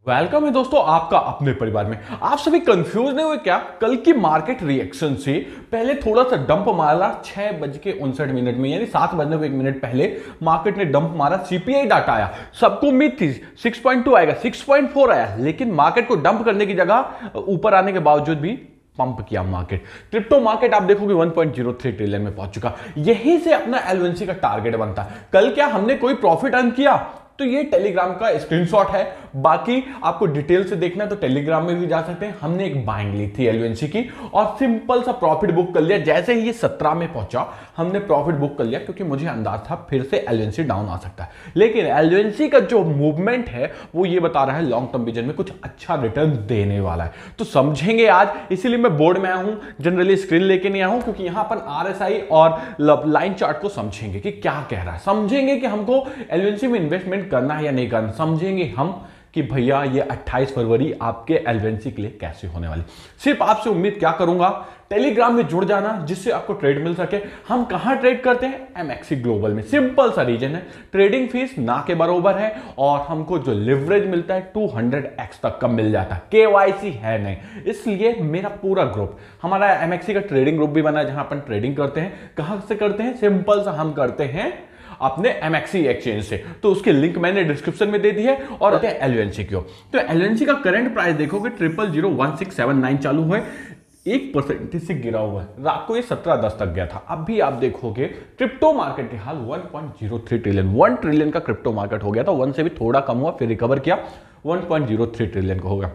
Welcome है दोस्तों आपका अपने परिवार में। आप सभी कंफ्यूज नहीं हुए क्या? कल की मार्केट रिएक्शन से पहले थोड़ा सा डंप मारा 6:59 में, यानी 7 बजने को 1 मिनट पहले मार्केट ने डंप मारा। सीपीआई डाटा आया, सबको उम्मीद थी 6.2 आएगा, 6.4 आया, लेकिन मार्केट को डंप करने की जगह ऊपर आने के बावजूद भी पंप किया मार्केट। क्रिप्टो मार्केट आप देखोगे 1.03 ट्रिलियन में पहुंच चुका। यहीं से अपना एलवेंसी का टारगेट बनता है। कल क्या हमने कोई प्रॉफिट अर्न किया? तो ये टेलीग्राम का स्क्रीनशॉट है। बाकी आपको डिटेल से देखना है तो टेलीग्राम में भी जा सकते हैं। हमने एक बाइंग ली थी एलवेंसी की और सिंपल सा प्रॉफिट बुक कर लिया। जैसे ही ये 17 में पहुंचा हमने प्रॉफिट बुक कर लिया, क्योंकि मुझे अंदाज था फिर से एलवेंसी डाउन आ सकता है। लेकिन एलवेंसी का जो मूवमेंट है वो ये बता रहा है लॉन्ग टर्म विजन में कुछ अच्छा रिटर्न देने वाला है। तो समझेंगे आज, इसीलिए मैं बोर्ड में आया हूं। जनरली स्क्रीन लेके नहीं आया हूं, क्योंकि यहां अपन आरएसआई और लाइन चार्ट को समझेंगे कि क्या कह रहा है। समझेंगे कि हमको एलवेंसी में इन्वेस्टमेंट करना है या नहीं करना। समझेंगे हम कि भैया ये 28 फरवरी आपके एलवेंसी के लिए कैसे होने वाली। सिर्फ आपसे उम्मीद क्या करूंगा, टेलीग्राम में जुड़ जाना जिससे आपको ट्रेड मिल सके। हम कहां ट्रेड करते हैं? एमएक्सी ग्लोबल में। सिंपल सा रीजन है, ट्रेडिंग फीस ना के बराबर है और हमको जो लिवरेज मिलता है 200x तक का मिल जाता है। केवाईसी है नहीं, इसलिए मेरा पूरा ग्रुप, हमारा एमएक्सी का ट्रेडिंग ग्रुप भी बना है जहां अपन ट्रेडिंग करते हैं। कहां से करते हैं? सिंपल सा हम करते हैं अपने एमएक्सी एक्सचेंज से। तो उसकी लिंक मैंने डिस्क्रिप्शन में दे दी है। और एलवेंसी क्यों, तो एलवेंसी का करंट प्राइस देखोगे 001679 चालू है, 1% से गिरा हुआ है। रात को ये 17.10 तक गया था। अब भी आप देखोगे क्रिप्टो मार्केट के हाल 1.03 ट्रिलियन, 1 ट्रिलियन का क्रिप्टो मार्केट हो गया था। 1 से भी थोड़ा कम हुआ, फिर रिकवर किया, 1.03 ट्रिलियन का होगा।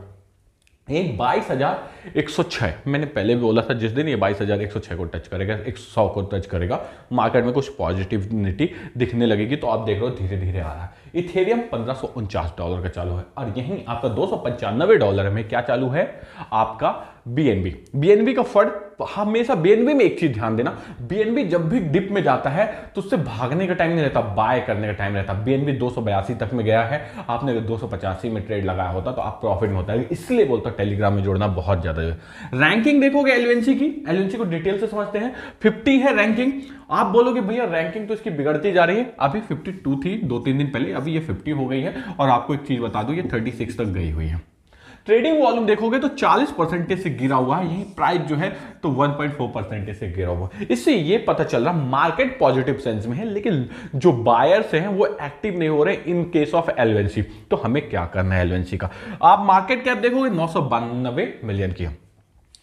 एक 22,106, मैंने पहले भी बोला था जिस दिन ये 22,106 को टच करेगा, 100 को टच करेगा, मार्केट में कुछ पॉजिटिविटी दिखने लगेगी। तो आप देख रहे हो धीरे धीरे आ रहा है। इथेरियम $1549 का चालू है और यहीं आपका $295 में क्या चालू है? आपका बीएनबी। बीएनबी का फंड, हमेशा बीएनबी में एक चीज ध्यान देना, बीएनबी जब भी डिप में जाता है तो उससे भागने का टाइम नहीं रहता, बाय करने का टाइम रहता। बीएनबी 282 तक में गया है, आपने अगर 285 में ट्रेड लगाया होता तो आप प्रॉफिट में होता है। इसलिए बोलता टेलीग्राम में जोड़ना बहुत ज्यादा है। रैंकिंग देखोगे एलवेंसी की, एलवेंसी को डिटेल से समझते हैं। 50 है रैंकिंग। आप बोलोगे भैया रैंकिंग तो इसकी बिगड़ती जा रही है, अभी 52 थी 2-3 दिन पहले, अभी ये 50 हो गई है। और आपको एक चीज बता दूं, ये 36 तक गई हुई है। ट्रेडिंग वॉल्यूम देखोगे तो 40% से गिरा हुआ है। यही प्राइस जो है तो 1.4% से गिरा हुआ है। इससे ये पता चल रहा मार्केट पॉजिटिव सेंस में है, लेकिन जो बायर्स हैं वो एक्टिव नहीं हो रहे इन केस ऑफ एलवेंसी। तो हमें क्या करना है एलवेंसी का? आप मार्केट कैप देखोगे 992 मिलियन की।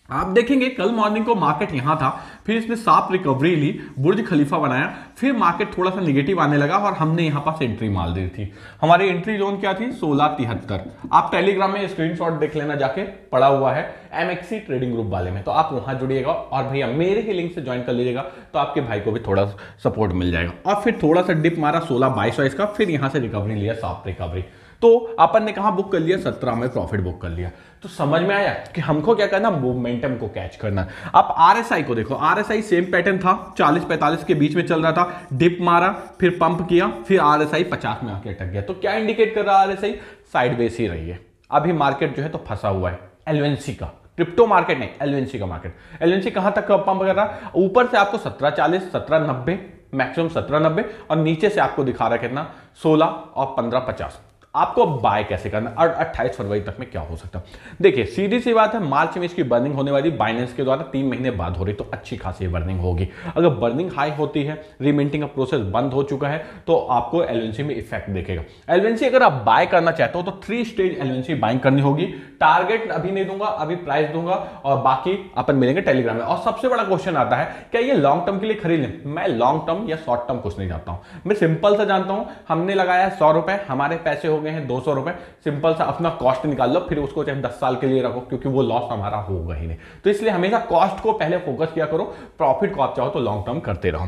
आप देखेंगे कल मॉर्निंग को मार्केट यहां था, फिर इसने साफ रिकवरी ली, बुर्ज खलीफा बनाया, फिर मार्केट थोड़ा सा निगेटिव आने लगा और हमने यहां पास एंट्री मार दी थी। हमारी एंट्री जोन क्या थी? 1673। आप टेलीग्राम में स्क्रीनशॉट देख लेना, जाके पड़ा हुआ है एमएक्सी ट्रेडिंग ग्रुप वाले में, तो आप वहां जुड़िएगा और भैया मेरे ही लिंक से ज्वाइन कर लीजिएगा, तो आपके भाई को भी थोड़ा सपोर्ट मिल जाएगा। और फिर थोड़ा सा डिप मारा 16-22 का, फिर यहां से रिकवरी लिया, साफ रिकवरी। तो अपन ने कहां बुक कर लिया? 17 में प्रॉफिट बुक कर लिया। तो समझ में आया कि हमको क्या करना? मोमेंटम को कैच करना। आप आरएसआई को देखो, आरएसआई सेम पैटर्न था, 40-45 के बीच में चल रहा था, डिप मारा, फिर पंप किया, फिर आरएसआई 50 में आके अटक गया। तो क्या इंडिकेट कर रहा है आरएसआई? साइडवेज ही रही है। अभी मार्केट जो है तो फंसा हुआ है एलवेंसी का, क्रिप्टो मार्केट नहीं, एलवेंसी का मार्केट। एलवेंसी कहां तक पंप कर रहा है? ऊपर से आपको 1740, 1790, मैक्सिमम 1790, और नीचे से आपको दिखा रहा है कितना? 16 और 1550। आपको बाय कैसे करना और 28 फरवरी तक में क्या हो सकता है? देखिए सीधी सी बात है, मार्च में इसकी बर्निंग होने वाली बाइनेंस के द्वारा 3 महीने बाद हो रही, तो अच्छी खासी बर्निंग होगी। अगर बर्निंग हाई होती है, रीमिंटिंग का प्रोसेस बंद हो चुका है, तो आपको एलवेंसी में इफेक्ट देखेगा। एलवेंसी अगर आप बाय करना चाहते हो तो 3 स्टेज एलवेंसी बाइंग करनी होगी। टारगेट अभी नहीं दूंगा, अभी प्राइस दूंगा और बाकी अपन मिलेंगे टेलीग्राम में। और सबसे बड़ा क्वेश्चन आता है, क्या ये लॉन्ग टर्म के लिए खरीद लें? मैं लॉन्ग टर्म या शॉर्ट टर्म कुछ नहीं जानता हूं, मैं सिंपल सा जानता हूं, हमने लगाया 100 रुपए, हमारे पैसे हो गए हैं 200 रुपए। सिंपल सा अपना कॉस्ट निकाल लो, फिर उसको चाहे 10 साल के लिए रखो, क्योंकि वो लॉस हमारा होगा ही नहीं। तो इसलिए हमेशा कॉस्ट को पहले फोकस किया करो, प्रॉफिट को आप चाहो तो लॉन्ग टर्म करते रहो।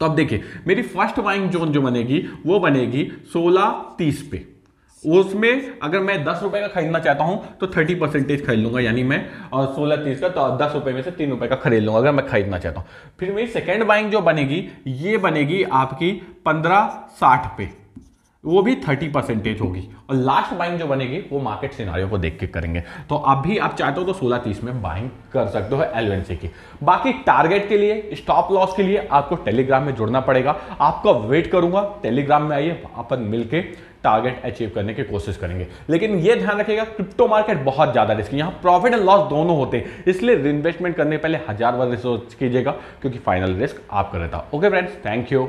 तो अब देखिए मेरी फर्स्ट बाइंग जोन जो बनेगी वो बनेगी 1630 पे। उसमें अगर मैं 10 रुपए का खरीदना चाहता हूं तो 30% खरीद लूंगा, यानी मैं 1630 का तो 10 रुपए में से 3 रुपए का खरीद लूंगा अगर मैं खरीदना चाहता हूं। फिर मेरी सेकेंड बाइंग जो बनेगी ये बनेगी आपकी 1560 पे, वो भी 30% होगी। और लास्ट बाइंग जो बनेगी वो मार्केट सिनारियो को देख के करेंगे। तो अभी आप चाहते हो तो 1630 में बाइंग कर सकते हो एलवेंसी की। बाकी टारगेट के लिए, स्टॉप लॉस के लिए आपको टेलीग्राम में जुड़ना पड़ेगा। आपका वेट करूंगा, टेलीग्राम में आइए, अपन मिलके टारगेट अचीव करने की कोशिश करेंगे। लेकिन ये ध्यान रखिएगा क्रिप्टो मार्केट बहुत ज्यादा रिस्की, यहाँ प्रॉफिट एंड लॉस दोनों होते हैं, इसलिए इन्वेस्टमेंट करने पहले 1000 बार रिसर्च कीजिएगा, क्योंकि फाइनल रिस्क आपका रहता है। Okay friends, thank you.